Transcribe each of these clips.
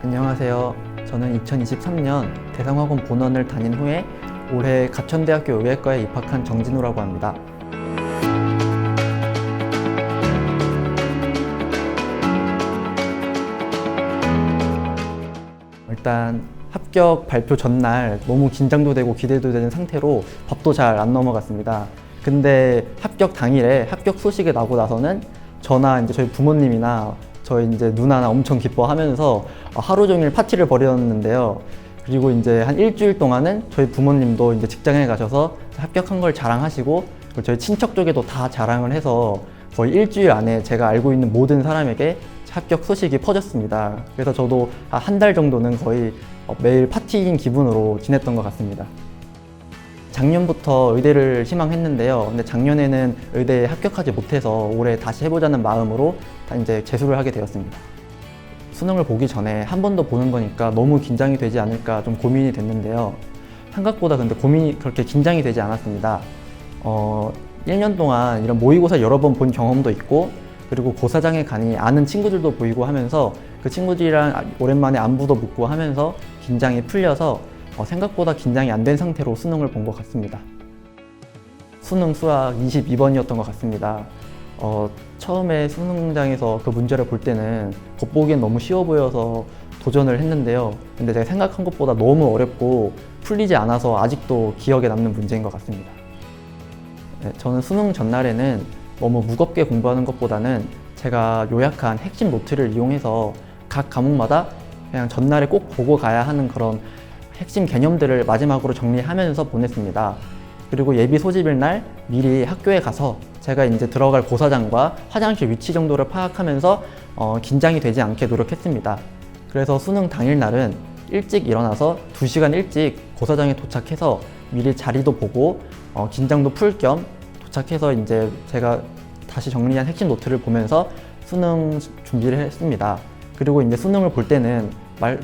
안녕하세요. 저는 2023년 대상학원 본원을 다닌 후에 올해 가천대학교 의예과에 입학한 정진우라고 합니다. 일단 합격 발표 전날 너무 긴장도 되고 기대도 되는 상태로 밥도 잘 안 넘어갔습니다. 근데 합격 당일에 합격 소식이 나고 나서는 저나 이제 저희 부모님이나 저희 이제 누나나 엄청 기뻐하면서 하루 종일 파티를 벌였는데요. 그리고 이제 한 일주일 동안은 저희 부모님도 이제 직장에 가셔서 합격한 걸 자랑하시고, 그리고 저희 친척 쪽에도 다 자랑을 해서 거의 일주일 안에 제가 알고 있는 모든 사람에게 합격 소식이 퍼졌습니다. 그래서 저도 한 달 정도는 거의 매일 파티인 기분으로 지냈던 것 같습니다. 작년부터 의대를 희망했는데요. 근데 작년에는 의대에 합격하지 못해서 올해 다시 해보자는 마음으로 이제 재수를 하게 되었습니다. 수능을 보기 전에 한 번 더 보는 거니까 너무 긴장이 되지 않을까 좀 고민이 됐는데요. 생각보다 근데 고민이 그렇게 긴장이 되지 않았습니다. 1년 동안 이런 모의고사 여러 번 본 경험도 있고, 그리고 고사장에 가니 아는 친구들도 보이고 하면서 그 친구들이랑 오랜만에 안부도 묻고 하면서 긴장이 풀려서 생각보다 긴장이 안 된 상태로 수능을 본 것 같습니다. 수능 수학 22번이었던 것 같습니다. 처음에 수능장에서 그 문제를 볼 때는 겉보기엔 너무 쉬워 보여서 도전을 했는데요. 근데 제가 생각한 것보다 너무 어렵고 풀리지 않아서 아직도 기억에 남는 문제인 것 같습니다. 네, 저는 수능 전날에는 너무 무겁게 공부하는 것보다는 제가 요약한 핵심 노트를 이용해서 각 과목마다 그냥 전날에 꼭 보고 가야 하는 그런 핵심 개념들을 마지막으로 정리하면서 보냈습니다. 그리고 예비 소집일 날 미리 학교에 가서 제가 이제 들어갈 고사장과 화장실 위치 정도를 파악하면서 긴장이 되지 않게 노력했습니다. 그래서 수능 당일 날은 일찍 일어나서 2시간 일찍 고사장에 도착해서 미리 자리도 보고 긴장도 풀 겸 도착해서 이제 제가 다시 정리한 핵심 노트를 보면서 수능 준비를 했습니다. 그리고 이제 수능을 볼 때는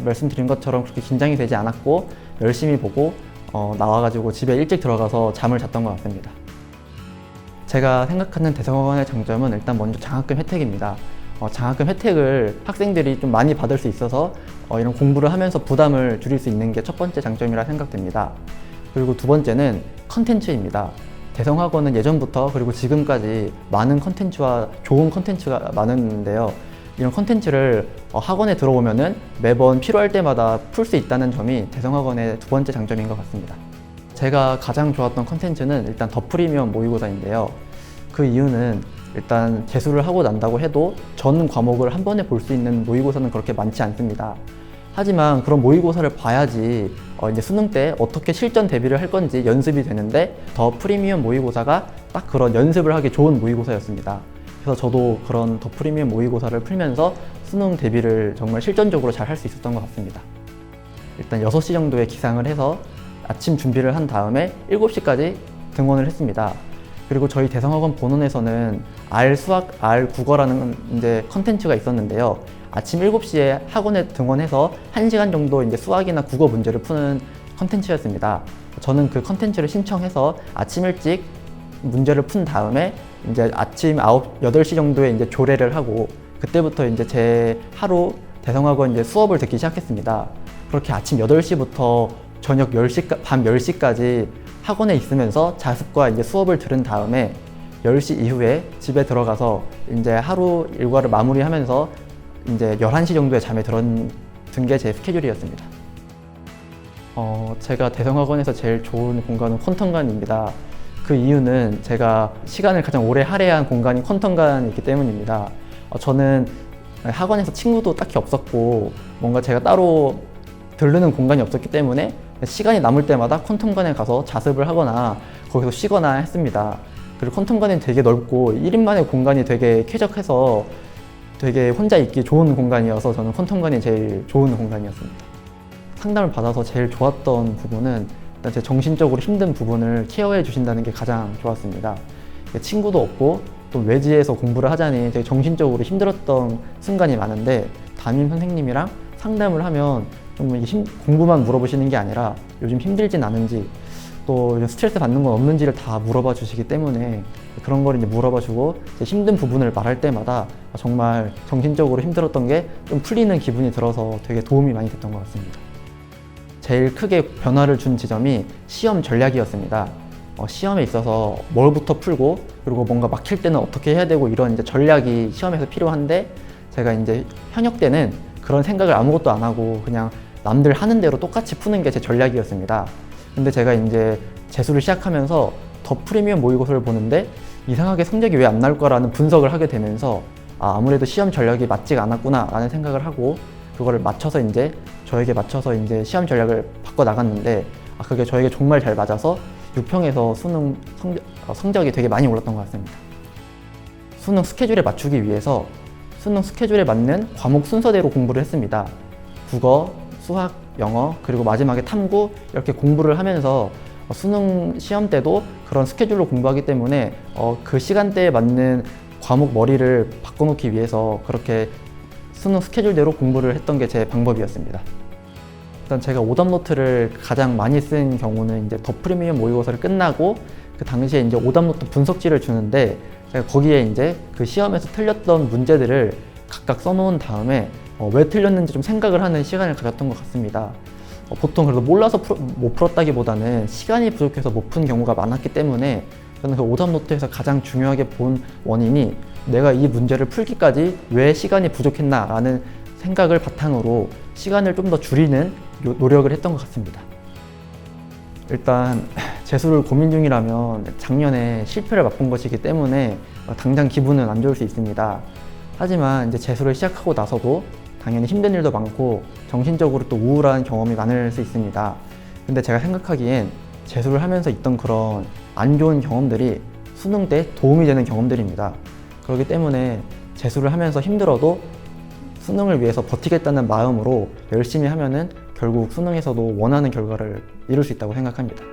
말씀드린 것처럼 그렇게 긴장이 되지 않았고 열심히 보고 나와가지고 집에 일찍 들어가서 잠을 잤던 것 같습니다. 제가 생각하는 대상학원의 장점은 일단 먼저 장학금 혜택입니다. 장학금 혜택을 학생들이 좀 많이 받을 수 있어서 이런 공부를 하면서 부담을 줄일 수 있는 게 첫 번째 장점이라 생각됩니다. 그리고 두 번째는 컨텐츠입니다. 대성학원은 예전부터 그리고 지금까지 많은 컨텐츠와 좋은 컨텐츠가 많은데요. 이런 컨텐츠를 학원에 들어오면은 매번 필요할 때마다 풀 수 있다는 점이 대성학원의 두 번째 장점인 것 같습니다. 제가 가장 좋았던 컨텐츠는 일단 더 프리미엄 모의고사인데요. 그 이유는 일단 재수를 하고 난다고 해도 전 과목을 한 번에 볼 수 있는 모의고사는 그렇게 많지 않습니다. 하지만 그런 모의고사를 봐야지 이제 수능 때 어떻게 실전 대비를 할 건지 연습이 되는데, 더 프리미엄 모의고사가 딱 그런 연습을 하기 좋은 모의고사였습니다. 그래서 저도 그런 더 프리미엄 모의고사를 풀면서 수능 대비를 정말 실전적으로 잘 할 수 있었던 것 같습니다. 일단 6시 정도에 기상을 해서 아침 준비를 한 다음에 7시까지 등원을 했습니다. 그리고 저희 대성학원 본원에서는 R-수학, R-국어라는 이제 컨텐츠가 있었는데요. 아침 7시에 학원에 등원해서 1시간 정도 이제 수학이나 국어 문제를 푸는 컨텐츠였습니다. 저는 그 컨텐츠를 신청해서 아침 일찍 문제를 푼 다음에 이제 아침 8시 정도에 이제 조례를 하고, 그때부터 이제 제 하루 대성학원 이제 수업을 듣기 시작했습니다. 그렇게 아침 8시부터 저녁 10시, 밤 10시까지 학원에 있으면서 자습과 이제 수업을 들은 다음에 10시 이후에 집에 들어가서 이제 하루 일과를 마무리하면서 이제 11시 정도에 잠에 든 게 제 스케줄이었습니다. 제가 대성학원에서 제일 좋은 공간은 퀀텀관입니다. 그 이유는 제가 시간을 가장 오래 할애한 공간이 퀀텀관이기 때문입니다. 저는 학원에서 친구도 딱히 없었고 뭔가 제가 따로 들르는 공간이 없었기 때문에 시간이 남을 때마다 퀀텀관에 가서 자습을 하거나 거기서 쉬거나 했습니다. 그리고 퀀텀관은 되게 넓고 1인만의 공간이 되게 쾌적해서 되게 혼자 있기 좋은 공간이어서 저는 퀀텀관이 제일 좋은 공간이었습니다. 상담을 받아서 제일 좋았던 부분은 일단 제 정신적으로 힘든 부분을 케어해 주신다는 게 가장 좋았습니다. 친구도 없고 또 외지에서 공부를 하자니 되게 정신적으로 힘들었던 순간이 많은데, 담임 선생님이랑 상담을 하면 좀 공부만 물어보시는 게 아니라 요즘 힘들진 않은지 또 스트레스 받는 건 없는지를 다 물어봐 주시기 때문에 그런 걸 이제 물어봐주고 힘든 부분을 말할 때마다 정말 정신적으로 힘들었던 게 좀 풀리는 기분이 들어서 되게 도움이 많이 됐던 것 같습니다. 제일 크게 변화를 준 지점이 시험 전략이었습니다. 시험에 있어서 뭘부터 풀고 그리고 뭔가 막힐 때는 어떻게 해야 되고 이런 이제 전략이 시험에서 필요한데 제가 이제 현역 때는 그런 생각을 아무것도 안 하고 그냥 남들 하는 대로 똑같이 푸는 게 제 전략이었습니다. 근데 제가 이제 재수를 시작하면서 더 프리미엄 모의고사를 보는데 이상하게 성적이 왜 안 나올까라는 분석을 하게 되면서 아무래도 시험 전략이 맞지가 않았구나 라는 생각을 하고 그거를 맞춰서 이제 저에게 맞춰서 이제 시험 전략을 바꿔 나갔는데 그게 저에게 정말 잘 맞아서 6평에서 수능 성적이 되게 많이 올랐던 것 같습니다. 수능 스케줄에 맞추기 위해서 수능 스케줄에 맞는 과목 순서대로 공부를 했습니다. 국어, 수학, 영어, 그리고 마지막에 탐구 이렇게 공부를 하면서 수능 시험 때도 그런 스케줄로 공부하기 때문에 그 시간대에 맞는 과목 머리를 바꿔놓기 위해서 그렇게 수능 스케줄대로 공부를 했던 게 제 방법이었습니다. 일단 제가 오답 노트를 가장 많이 쓴 경우는 이제 더 프리미엄 모의고사를 끝나고 그 당시에 이제 오답 노트 분석지를 주는데 제가 거기에 이제 그 시험에서 틀렸던 문제들을 각각 써놓은 다음에 왜 틀렸는지 좀 생각을 하는 시간을 가졌던 것 같습니다. 보통 그래도 몰라서 못 풀었다기보다는 시간이 부족해서 못 푼 경우가 많았기 때문에 저는 그 오답 노트에서 가장 중요하게 본 원인이 내가 이 문제를 풀기까지 왜 시간이 부족했나라는 생각을 바탕으로 시간을 좀 더 줄이는 노력을 했던 것 같습니다. 일단 재수를 고민 중이라면 작년에 실패를 맛본 것이기 때문에 당장 기분은 안 좋을 수 있습니다. 하지만 이제 재수를 시작하고 나서도 당연히 힘든 일도 많고 정신적으로 또 우울한 경험이 많을 수 있습니다. 근데 제가 생각하기엔 재수를 하면서 있던 그런 안 좋은 경험들이 수능 때 도움이 되는 경험들입니다. 그렇기 때문에 재수를 하면서 힘들어도 수능을 위해서 버티겠다는 마음으로 열심히 하면은 결국 수능에서도 원하는 결과를 이룰 수 있다고 생각합니다.